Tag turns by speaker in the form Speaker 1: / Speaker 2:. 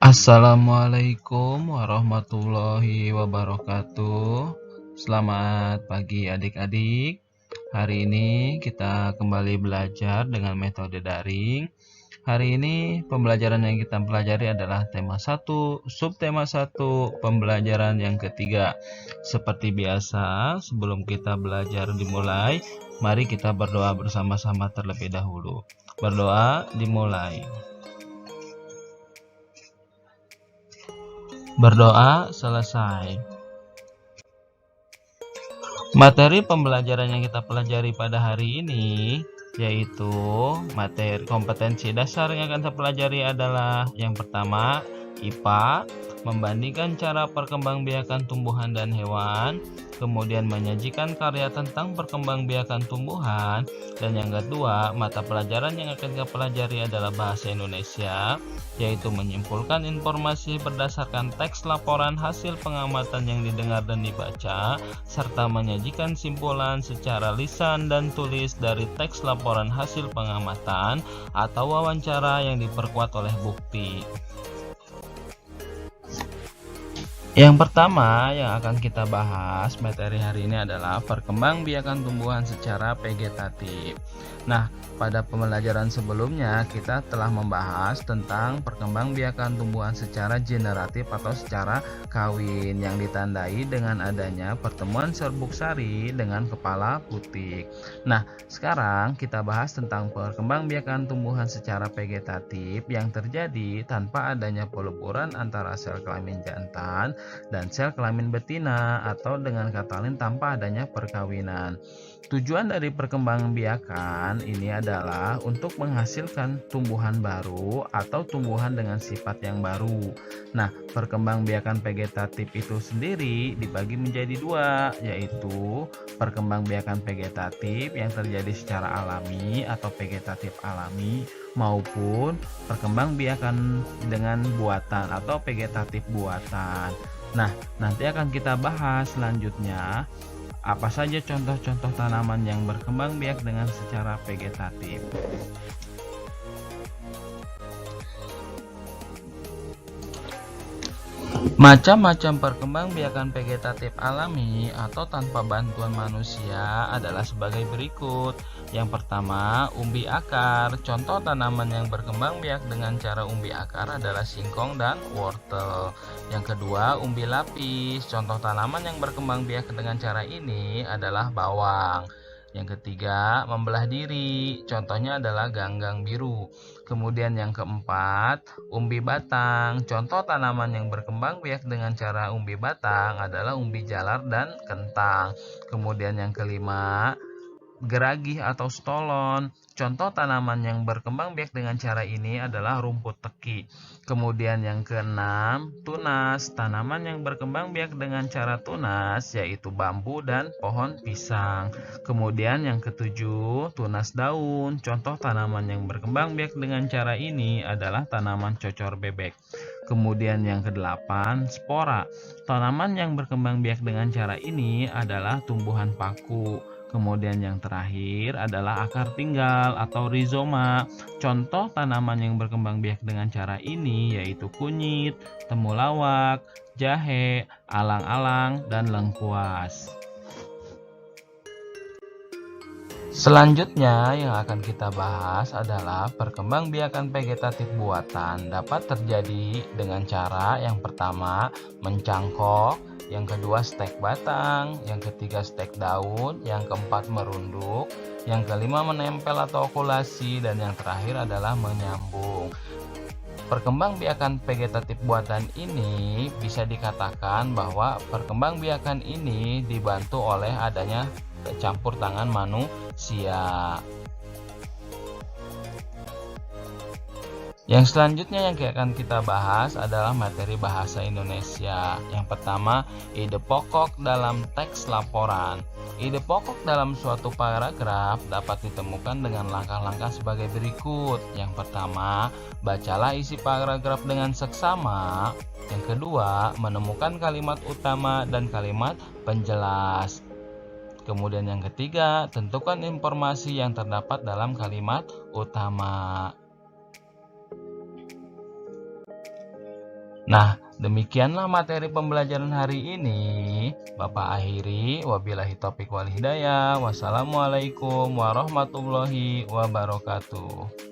Speaker 1: Assalamualaikum warahmatullahi wabarakatuh. Selamat pagi adik-adik. Hari ini kita kembali belajar dengan metode daring. Hari ini pembelajaran yang kita pelajari adalah tema 1, subtema 1, pembelajaran yang ketiga. Seperti biasa, sebelum kita belajar dimulai, mari kita berdoa bersama-sama terlebih dahulu. Berdoa dimulai. Berdoa selesai. Materi pembelajaran yang kita pelajari pada hari ini yaitu materi kompetensi dasar yang akan kita pelajari adalah yang pertama IPA, membandingkan cara perkembangbiakan tumbuhan dan hewan, kemudian menyajikan karya tentang perkembangbiakan tumbuhan, dan yang kedua mata pelajaran yang akan kita pelajari adalah bahasa Indonesia, yaitu menyimpulkan informasi berdasarkan teks laporan hasil pengamatan yang didengar dan dibaca, serta menyajikan simpulan secara lisan dan tulis dari teks laporan hasil pengamatan atau wawancara yang diperkuat oleh bukti. Yang pertama yang akan kita bahas materi hari ini adalah perkembangbiakan tumbuhan secara vegetatif. Nah, pada pembelajaran sebelumnya kita telah membahas tentang perkembangbiakan tumbuhan secara generatif atau secara kawin yang ditandai dengan adanya pertemuan serbuk sari dengan kepala putik. Nah, sekarang kita bahas tentang perkembangbiakan tumbuhan secara vegetatif yang terjadi tanpa adanya peleburan antara sel kelamin jantan dan sel kelamin betina, atau dengan kata lain tanpa adanya perkawinan. Tujuan dari perkembangbiakan ini adalah untuk menghasilkan tumbuhan baru atau tumbuhan dengan sifat yang baru. Nah, perkembangbiakan vegetatif itu sendiri dibagi menjadi dua, yaitu perkembangbiakan vegetatif yang terjadi secara alami atau vegetatif alami, maupun perkembangbiakan dengan buatan atau vegetatif buatan. Nah, nanti akan kita bahas selanjutnya apa saja contoh-contoh tanaman yang berkembang biak dengan secara vegetatif. Macam-macam perkembangbiakan vegetatif alami atau tanpa bantuan manusia adalah sebagai berikut. Yang pertama, umbi akar. Contoh tanaman yang berkembang biak dengan cara umbi akar adalah singkong dan wortel. Yang kedua, umbi lapis. Contoh tanaman yang berkembang biak dengan cara ini adalah bawang. Yang ketiga, membelah diri. Contohnya adalah ganggang biru. Kemudian yang keempat, umbi batang. Contoh tanaman yang berkembang biak dengan cara umbi batang adalah umbi jalar dan kentang. Kemudian yang kelima, geragih atau stolon. Contoh tanaman yang berkembang biak dengan cara ini adalah rumput teki. Kemudian yang keenam, tunas. Tanaman yang berkembang biak dengan cara tunas yaitu bambu dan pohon pisang. Kemudian yang ketujuh, tunas daun. Contoh tanaman yang berkembang biak dengan cara ini adalah tanaman cocor bebek. Kemudian yang kedelapan, spora. Tanaman yang berkembang biak dengan cara ini adalah tumbuhan paku. Kemudian yang terakhir adalah akar tinggal atau rizoma. Contoh tanaman yang berkembang biak dengan cara ini yaitu kunyit, temulawak, jahe, alang-alang, dan lengkuas. Selanjutnya yang akan kita bahas adalah perkembangbiakan vegetatif buatan dapat terjadi dengan cara yang pertama mencangkok, yang kedua stek batang, yang ketiga stek daun, yang keempat merunduk, yang kelima menempel atau okulasi, dan yang terakhir adalah menyambung. Perkembangbiakan vegetatif buatan ini bisa dikatakan bahwa perkembangbiakan ini dibantu oleh adanya campur tangan manusia. Yang selanjutnya yang akan kita bahas adalah materi bahasa Indonesia. Yang pertama, ide pokok dalam teks laporan. Ide pokok dalam suatu paragraf dapat ditemukan dengan langkah-langkah sebagai berikut. Yang pertama, bacalah isi paragraf dengan seksama. Yang kedua, menemukan kalimat utama dan kalimat penjelas. Kemudian yang ketiga, tentukan informasi yang terdapat dalam kalimat utama. Nah, demikianlah materi pembelajaran hari ini. Bapak akhiri, wabillahi taufiq wal hidayah. Wassalamualaikum warahmatullahi wabarakatuh.